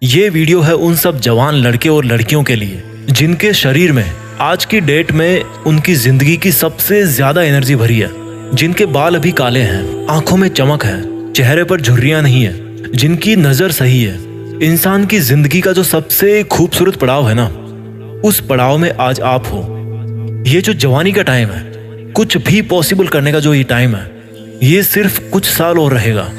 ये वीडियो है उन सब जवान लड़के और लड़कियों के लिए जिनके शरीर में आज की डेट में उनकी जिंदगी की सबसे ज्यादा एनर्जी भरी है, जिनके बाल अभी काले हैं, आंखों में चमक है, चेहरे पर झुर्रियां नहीं है, जिनकी नजर सही है। इंसान की जिंदगी का जो सबसे खूबसूरत पड़ाव है ना, उस पड़ाव में आज आप हो। ये जो जवानी का टाइम है, कुछ भी पॉसिबल करने का जो ये टाइम है, ये सिर्फ कुछ साल और रहेगा।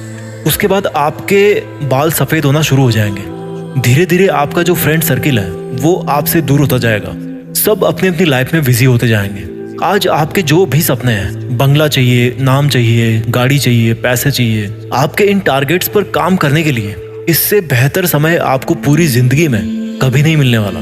उसके बाद आपके बाल सफेद होना शुरू हो जाएंगे। धीरे धीरे आपका जो फ्रेंड सर्किल है वो आपसे दूर होता जाएगा। सब अपनी अपनी लाइफ में बिजी होते जाएंगे। आज आपके जो भी सपने हैं, बंगला चाहिए, नाम चाहिए, गाड़ी चाहिए, पैसे चाहिए, आपके इन टारगेट्स पर काम करने के लिए इससे बेहतर समय आपको पूरी जिंदगी में कभी नहीं मिलने वाला।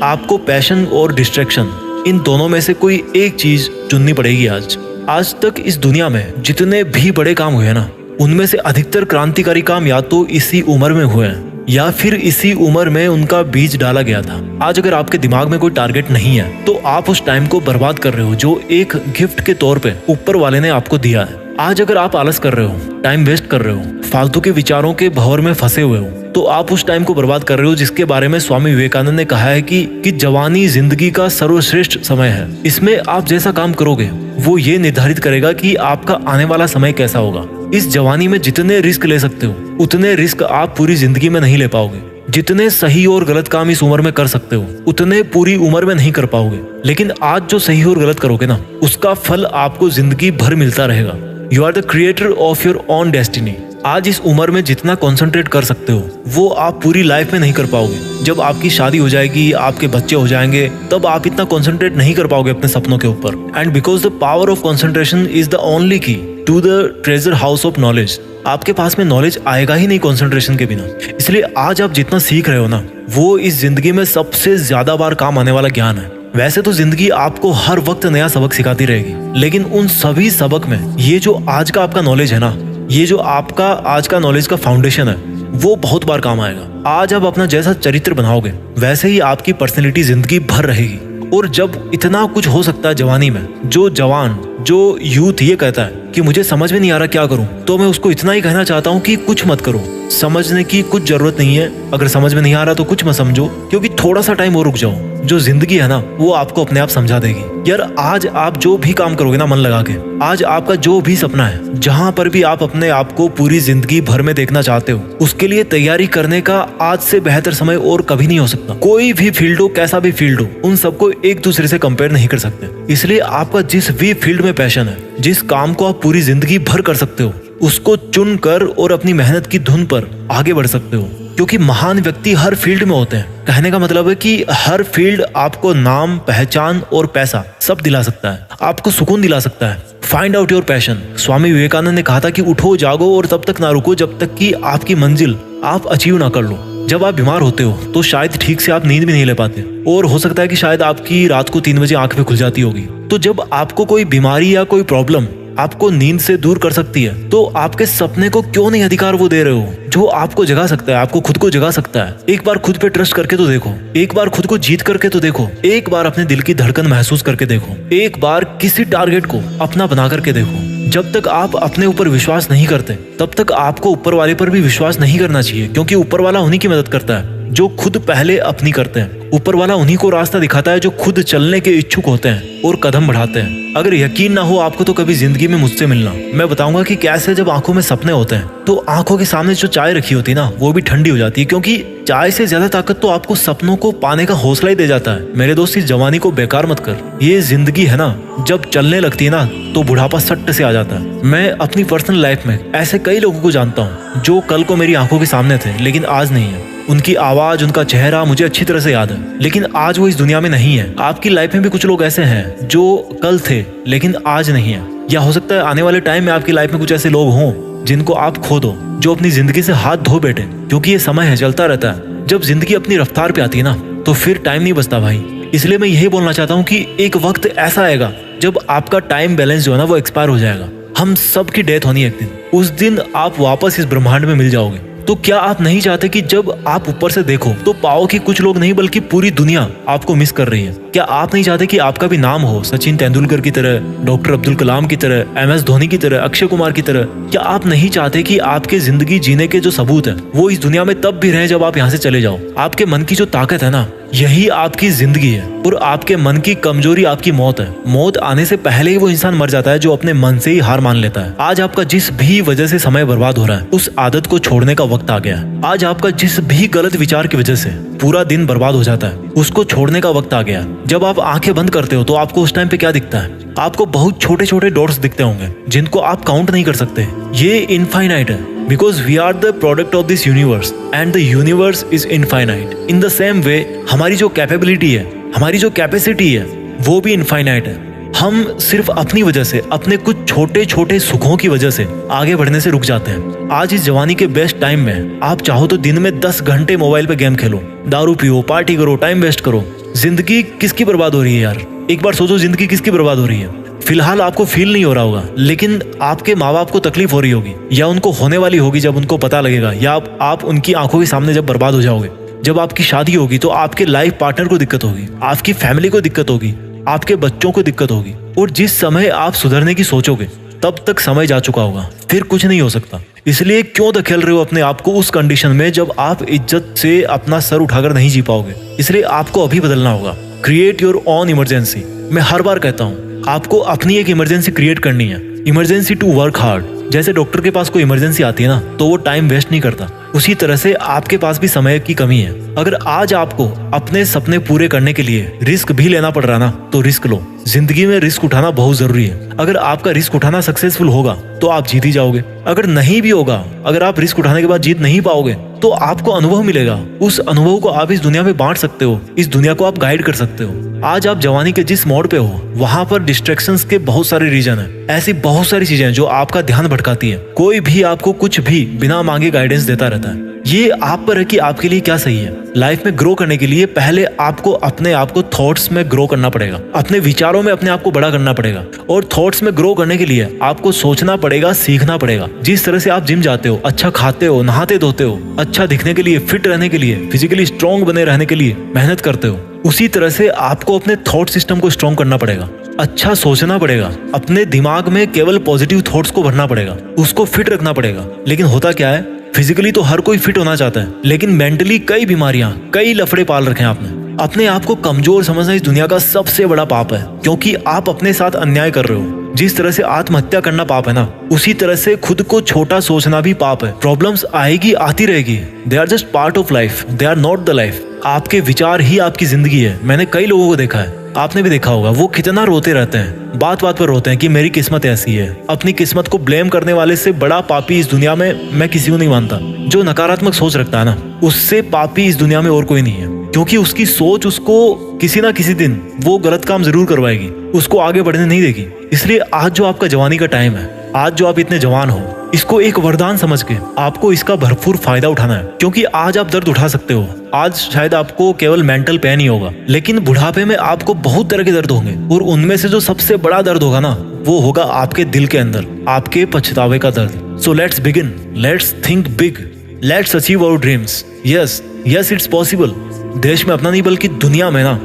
आपको पैशन और डिस्ट्रैक्शन, इन दोनों में से कोई एक चीज चुननी पड़ेगी। आज तक इस दुनिया में जितने भी बड़े काम हुए हैं ना, उनमें से अधिकतर क्रांतिकारी काम या तो इसी उम्र में हुए हैं या फिर इसी उम्र में उनका बीज डाला गया था। आज अगर आपके दिमाग में कोई टारगेट नहीं है तो आप उस टाइम को बर्बाद कर रहे हो जो एक गिफ्ट के तौर पे ऊपर वाले ने आपको दिया है। आज अगर आप आलस कर रहे हो, टाइम वेस्ट कर रहे हो, फालतू के विचारों के भंवर में फंसे हुए हो, तो आप उस टाइम को बर्बाद कर रहे हो जिसके बारे में स्वामी विवेकानंद ने कहा है कि जवानी जिंदगी का सर्वश्रेष्ठ समय है। इसमें आप जैसा काम करोगे वो ये निर्धारित करेगा कि आपका आने वाला समय कैसा होगा। इस जवानी में जितने रिस्क ले सकते हो उतने रिस्क आप पूरी जिंदगी में नहीं ले पाओगे। जितने सही और गलत काम इस उम्र में कर सकते हो उतने पूरी उम्र में नहीं कर पाओगे। लेकिन आज जो सही और गलत करोगे ना, उसका फल आपको जिंदगी भर मिलता रहेगा। You are the creator of your own destiny. आज इस उम्र में जितना कंसंट्रेट कर सकते हो वो आप पूरी लाइफ में नहीं कर पाओगे। जब आपकी शादी हो जाएगी, आपके बच्चे हो जाएंगे, तब आप इतना कंसंट्रेट नहीं कर पाओगे अपने सपनों के ऊपर। And because the power of concentration is the only key to the treasure house of knowledge. आपके पास में नॉलेज आएगा ही नहीं कंसंट्रेशन के बिना। इसलिए आज आप जितना सीख रहे हो ना, वो इस जिंदगी में सबसे ज्यादा बार काम आने वाला ज्ञान है। वैसे तो जिंदगी आपको हर वक्त नया सबक सिखाती रहेगी, लेकिन उन सभी सबक में ये जो आज का आपका नॉलेज है ना, ये जो आपका आज का नॉलेज का फाउंडेशन है, वो बहुत बार काम आएगा। आज आप अपना जैसा चरित्र बनाओगे वैसे ही आपकी पर्सनैलिटी जिंदगी भर रहेगी। और जब इतना कुछ हो सकता है जवानी में, जो जवान, जो यूथ ये कहता है कि मुझे समझ में नहीं आ रहा क्या करूं, तो मैं उसको इतना ही कहना चाहता हूं कि कुछ मत करो। समझने की कुछ जरूरत नहीं है। अगर समझ में नहीं आ रहा तो कुछ मत समझो, क्योंकि थोड़ा सा टाइम और रुक जाओ। जो जिंदगी है ना, वो आपको अपने आप समझा देगी। यार आज आप जो भी काम करोगे ना मन लगा के, आज आपका जो भी सपना है, जहां पर भी आप अपने आप को पूरी जिंदगी भर में देखना चाहते हो, उसके लिए तैयारी करने का आज से बेहतर समय और कभी नहीं हो सकता। कोई भी फील्ड हो, कैसा भी फील्ड हो, उन सबको एक दूसरे से कंपेयर नहीं कर सकते। इसलिए आपका जिस भी फील्ड में पैशन है, जिस काम को आप पूरी जिंदगी भर कर सकते हो, उसको चुन कर और अपनी मेहनत की धुन पर आगे बढ़ सकते हो। क्योंकि महान व्यक्ति हर फील्ड में होते हैं। कहने का मतलब है कि हर फील्ड आपको नाम, पहचान और पैसा सब दिला सकता है, आपको सुकून दिला सकता है। Find out your passion. Swami Vivekananda ने कहा था कि उठो, जागो और तब तक ना रुको जब तक कि आपकी मंजिल आप अचीव ना कर लो। जब आप बीमार होते हो तो शायद ठीक से आप नींद भी नहीं ले पाते, और हो सकता है कि शायद आपकी रात को 3 बजे आंख भी खुल जाती होगी। तो जब आपको कोई बीमारी या कोई प्रॉब्लम आपको नींद से दूर कर सकती है, तो आपके सपने को क्यों नहीं अधिकार वो दे रहे हो जो आपको जगा सकता है, आपको खुद को जगा सकता है। एक बार खुद पे ट्रस्ट करके तो देखो, एक बार खुद को जीत करके तो देखो, एक बार अपने दिल की धड़कन महसूस करके देखो, एक बार किसी टारगेट को अपना बना करके देखो। जब तक आप अपने ऊपर विश्वास नहीं करते तब तक आपको ऊपर वाले पर भी विश्वास नहीं करना चाहिए, क्योंकि ऊपर वाला उन्हीं की मदद करता है जो खुद पहले अपनी करते हैं। ऊपर वाला उन्हीं को रास्ता दिखाता है जो खुद चलने के इच्छुक होते हैं और कदम बढ़ाते हैं। अगर यकीन ना हो आपको तो कभी जिंदगी में मुझसे मिलना, मैं बताऊंगा कि कैसे जब आंखों में सपने होते हैं तो आंखों के सामने जो चाय रखी होती है ना, वो भी ठंडी हो जाती है। क्योंकि चाय से ज्यादा ताकत तो आपको सपनों को पाने का हौसला ही दे जाता है। मेरे दोस्त, इस जवानी को बेकार मत कर। ये जिंदगी है ना, जब चलने लगती है ना तो बुढ़ापा सट्ट से आ जाता है। मैं अपनी पर्सनल लाइफ में ऐसे कई लोगों को जानता हूँ जो कल को मेरी आंखों के सामने थे लेकिन आज नहीं है। उनकी आवाज, उनका चेहरा मुझे अच्छी तरह से याद है, लेकिन आज वो इस दुनिया में नहीं है। आपकी लाइफ में भी कुछ लोग ऐसे हैं जो कल थे लेकिन आज नहीं है। या हो सकता है आने वाले टाइम में आपकी लाइफ में कुछ ऐसे लोग हों जिनको आप खो दो, जो अपनी जिंदगी से हाथ धो बैठे। क्योंकि ये समय है, चलता रहता है। जब जिंदगी अपनी रफ्तार पे आती है ना, तो फिर टाइम नहीं बचता भाई। इसलिए मैं यही बोलना चाहता हूँ कि एक वक्त ऐसा आएगा जब आपका टाइम बैलेंस जो है ना, वो एक्सपायर हो जाएगा। हम सब की डेथ होनी है एक दिन। उस दिन आप वापस इस ब्रह्मांड में मिल जाओगे। तो क्या आप नहीं चाहते कि जब आप ऊपर से देखो तो पाओ कि कुछ लोग नहीं बल्कि पूरी दुनिया आपको मिस कर रही है। क्या आप नहीं चाहते कि आपका भी नाम हो सचिन तेंदुलकर की तरह, डॉक्टर अब्दुल कलाम की तरह, MS धोनी की तरह, अक्षय कुमार की तरह? क्या आप नहीं चाहते कि आपके जिंदगी जीने के जो सबूत है वो इस दुनिया में तब भी रहे जब आप यहाँ से चले जाओ? आपके मन की जो ताकत है ना, यही आपकी जिंदगी है। और आपके मन की कमजोरी आपकी मौत है। मौत आने से पहले ही वो इंसान मर जाता है जो अपने मन से ही हार मान लेता है। आज आपका जिस भी वजह से समय बर्बाद हो रहा है, उस आदत को छोड़ने का वक्त आ गया है। आज आपका जिस भी गलत विचार की वजह से पूरा दिन बर्बाद हो जाता है, उसको छोड़ने का वक्त आ गया। जब आप आंखें बंद करते हो तो आपको उस टाइम पे क्या दिखता है? आपको बहुत छोटे छोटे डॉट्स दिखते होंगे जिनको आप काउंट नहीं कर सकते। ये इनफाइनाइट है, because we are the product of this universe and the universe is infinite. In the same way, हमारी जो कैपेबिलिटी है, हमारी जो कैपेसिटी है, वो भी इनफाइनाइट है। हम सिर्फ अपनी वजह से, अपने कुछ छोटे छोटे सुखों की वजह से आगे बढ़ने से रुक जाते हैं। आज इस जवानी के बेस्ट टाइम में आप चाहो तो दिन में 10 घंटे मोबाइल पे गेम खेलो, दारू पियो, पार्टी करो, टाइम वेस्ट करो। जिंदगी किसकी बर्बाद हो रही है यार? एक बार सोचो, जिंदगी किसकी बर्बाद हो रही है? फिलहाल आपको फील नहीं हो रहा होगा, लेकिन आपके माँ बाप को तकलीफ हो रही होगी, या उनको होने वाली होगी जब उनको पता लगेगा, या आप उनकी आंखों के सामने जब बर्बाद हो जाओगे। जब आपकी शादी होगी तो आपके लाइफ पार्टनर को दिक्कत होगी, आपकी फैमिली को दिक्कत होगी, आपके बच्चों को दिक्कत होगी। और जिस समय आप सुधरने की सोचोगे तब तक समय जा चुका होगा, फिर कुछ नहीं हो सकता। इसलिए क्यों धकेल रहे हो अपने आप को उस कंडीशन में जब आप इज्जत से अपना सर उठाकर नहीं जी पाओगे? इसलिए आपको अभी बदलना होगा। Create your own emergency. मैं हर बार कहता हूँ, आपको अपनी एक इमरजेंसी क्रिएट करनी है। Emergency to work hard. जैसे डॉक्टर के पास कोई इमरजेंसी आती है ना, तो वो टाइम वेस्ट नहीं करता, उसी तरह से आपके पास भी समय की कमी है। अगर आज आपको अपने सपने पूरे करने के लिए रिस्क भी लेना पड़ रहा ना, तो रिस्क लो। जिंदगी में रिस्क उठाना बहुत जरूरी है। अगर आपका रिस्क उठाना सक्सेसफुल होगा तो आप जीत ही जाओगे। अगर नहीं भी होगा, अगर आप रिस्क उठाने के बाद जीत नहीं पाओगे, तो आपको अनुभव मिलेगा। उस अनुभव को आप इस दुनिया में बांट सकते हो, इस दुनिया को आप गाइड कर सकते हो। आज आप जवानी के जिस मोड़ पे हो, वहां पर डिस्ट्रैक्शंस के बहुत सारे रीजन है। ऐसी बहुत सारी चीजें जो आपका ध्यान भटकाती है। कोई भी आपको कुछ भी बिना मांगे गाइडेंस देता रहता है। ये आप पर है कि आपके लिए क्या सही है। लाइफ में ग्रो करने के लिए पहले आपको अपने आप को थॉट्स में ग्रो करना पड़ेगा, अपने विचारों में अपने आप को बड़ा करना पड़ेगा। और थॉट्स में ग्रो करने के लिए आपको सोचना पड़ेगा, सीखना पड़ेगा। जिस तरह से आप जिम जाते हो, अच्छा खाते हो, नहाते धोते हो, अच्छा दिखने के लिए, फिट रहने के लिए, फिजिकली स्ट्रॉन्ग बने रहने के लिए मेहनत करते हो, उसी तरह से आपको अपने थॉट सिस्टम को स्ट्रॉन्ग करना पड़ेगा। अच्छा सोचना पड़ेगा, अपने दिमाग में केवल पॉजिटिव थॉट्स को भरना पड़ेगा, उसको फिट रखना पड़ेगा। लेकिन होता क्या है, फिजिकली तो हर कोई फिट होना चाहता है, लेकिन मेंटली कई बीमारियां, कई लफड़े पाल रखे हैं आपने। अपने आप को कमजोर समझना इस दुनिया का सबसे बड़ा पाप है, क्योंकि आप अपने साथ अन्याय कर रहे हो। जिस तरह से आत्महत्या करना पाप है ना, उसी तरह से खुद को छोटा सोचना भी पाप है। प्रॉब्लम्स आएगी, आती रहेगी। They are just part of life, they are not the life. आपके विचार ही आपकी जिंदगी है। मैंने कई लोगों को देखा है, आपने भी देखा होगा, वो कितना रोते रहते हैं, बात बात पर रोते हैं कि मेरी किस्मत ऐसी है। अपनी किस्मत को ब्लेम करने वाले से बड़ा पापी इस दुनिया में मैं किसी को नहीं मानता। जो नकारात्मक सोच रखता है ना, उससे पापी इस दुनिया में और कोई नहीं है, क्योंकि उसकी सोच उसको किसी ना किसी दिन वो गलत काम जरूर करवाएगी, उसको आगे बढ़ने नहीं देगी। इसलिए आज जो आपका जवानी का टाइम है, आज जो आप इतने जवान हो, इसको एक वरदान समझ के आपको इसका भरपूर फायदा उठाना है। क्योंकि आज आप दर्द उठा सकते हो। आज शायद आपको केवल मेंटल पेन ही होगा, लेकिन बुढ़ापे में आपको बहुत तरह के दर्द होंगे, और उनमें से जो सबसे बड़ा दर्द होगा ना, वो होगा आपके दिल के अंदर, आपके पछतावे का दर्द। So let's begin, let's think big, let's achieve our dreams. Yes yes, it's possible. देश में अपना नहीं बल्कि दुनिया में ना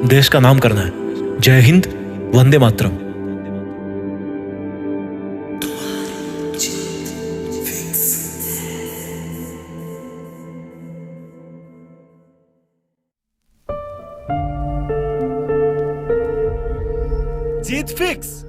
देश का नाम करना है। जय हिंद, वंदे मातरम। जीत फिक्स।